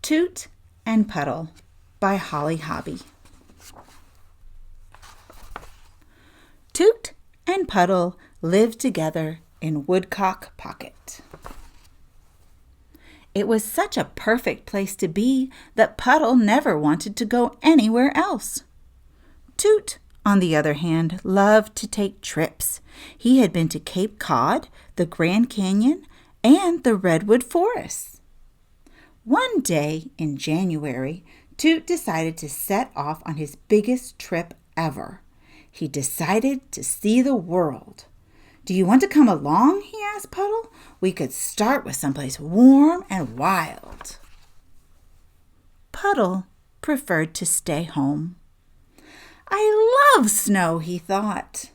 Toot and Puddle by Hobbie. Toot and Puddle lived together in Woodcock Pocket. It was such a perfect place to be that Puddle never wanted to go anywhere else. Toot, on the other hand, loved to take trips. He had been to Cape Cod, the Grand Canyon, and the Redwood Forests. One day in January, Toot decided to set off on his biggest trip ever. He decided to see the world. "Do you want to come along?" he asked Puddle. "We could start with someplace warm and wild." Puddle preferred to stay home. "I love snow," he thought.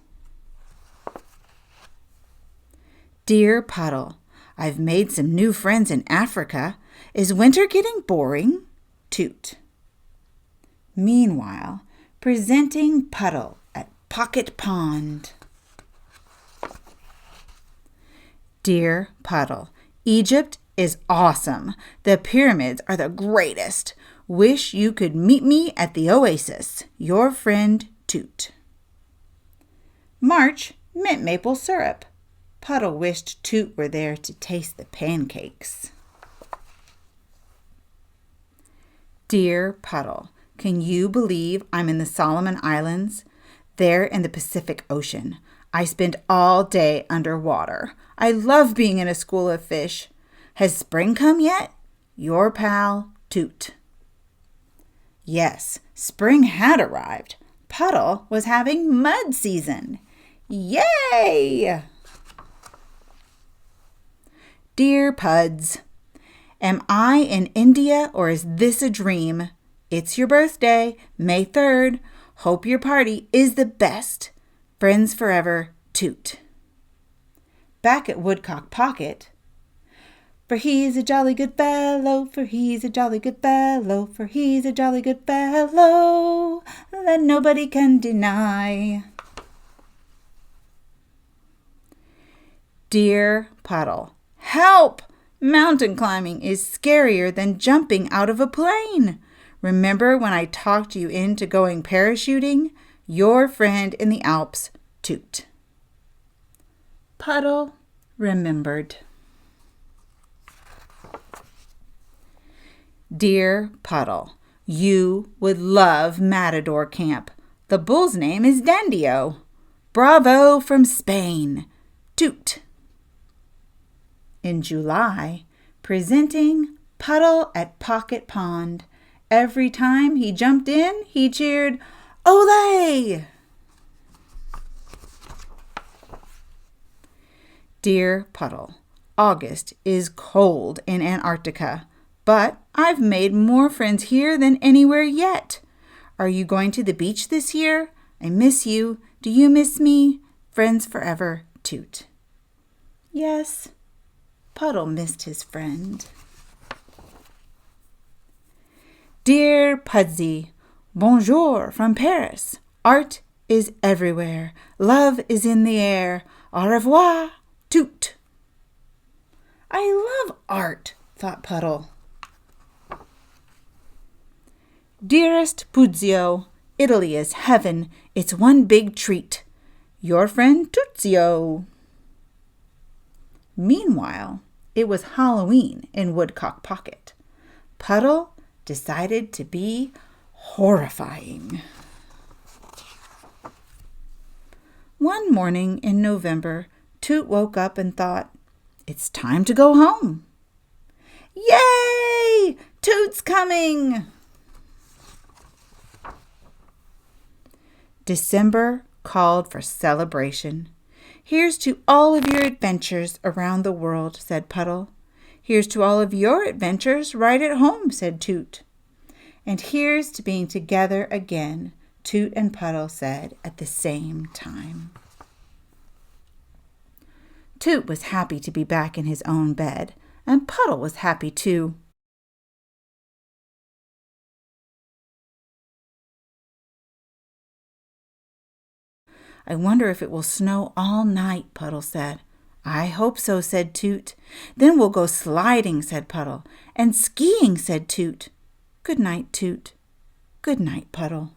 "Dear Puddle, I've made some new friends in Africa. Is winter getting boring?" Toot. Meanwhile, presenting Puddle at Pocket Pond. "Dear Puddle, Egypt is awesome. The pyramids are the greatest. Wish you could meet me at the oasis. Your friend, Toot." March mint maple syrup. Puddle wished Toot were there to taste the pancakes. "Dear Puddle, can you believe I'm in the Solomon Islands? There in the Pacific Ocean. I spend all day underwater. I love being in a school of fish. Has spring come yet? Your pal, Toot." Yes, spring had arrived. Puddle was having mud season. Yay! "Dear Puds, am I in India or is this a dream? It's your birthday, May 3rd. Hope your party is the best. Friends forever, Toot." Back at Woodcock Pocket. "For he's a jolly good fellow, for he's a jolly good fellow, for he's a jolly good fellow, that nobody can deny." "Dear Puddle, help! Mountain climbing is scarier than jumping out of a plane. Remember when I talked you into going parachuting? Your friend in the Alps, Toot." Puddle remembered. "Dear Puddle, you would love Matador Camp. The bull's name is Dandio. Bravo from Spain, Toot." In July, presenting Puddle at Pocket Pond. Every time he jumped in, he cheered, "Olé!" "Dear Puddle, August is cold in Antarctica, but I've made more friends here than anywhere yet. Are you going to the beach this year? I miss you. Do you miss me? Friends forever, Toot." Yes, Puddle missed his friend. "Dear Pudsey, bonjour from Paris. Art is everywhere. Love is in the air. Au revoir, Toot." "I love art," thought Puddle. "Dearest Pudzio, Italy is heaven. It's one big treat. Your friend Tootzio." Meanwhile, it was Halloween in Woodcock Pocket. Puddle decided to be horrifying. One morning in November, Toot woke up and thought, "It's time to go home." "Yay! Toot's coming!" December called for celebration. "Here's to all of your adventures around the world," said Puddle. "Here's to all of your adventures right at home," said Toot. "And here's to being together again," Toot and Puddle said at the same time. Toot was happy to be back in his own bed, and Puddle was happy too. "I wonder if it will snow all night," Puddle said. I hope so, said Toot. Then we'll go sliding, said Puddle. And skiing, said Toot. Good night, Toot. Good night, Puddle.